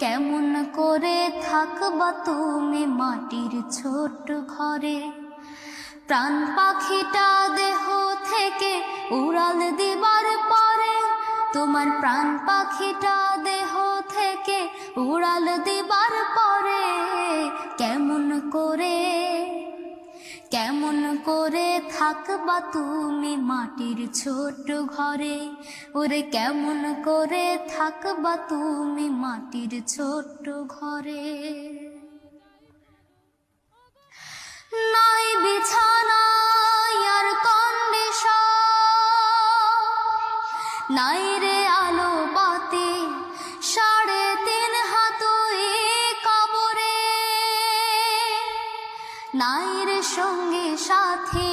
কেমন করে থাকবা তুমি মাটির ছোট্ট ঘরে। প্রাণ পাখিটা দেহ থেকে উড়াল দিবার পরে, তোমার প্রাণ পাখিটা দেহ থেকে উড়াল দিবার পরে, কেমন করে থাকবা তুমি মাটির ছোট্ট ঘরে। ওরে কেমন করে থাকবা তুমি মাটির ছোট্ট ঘরে। নাই বিছানা আর কন্ডিশন, নাই রে আলো বাতি, 3.5 হাত কবরে। নাই রে সঙ্গী সাথী,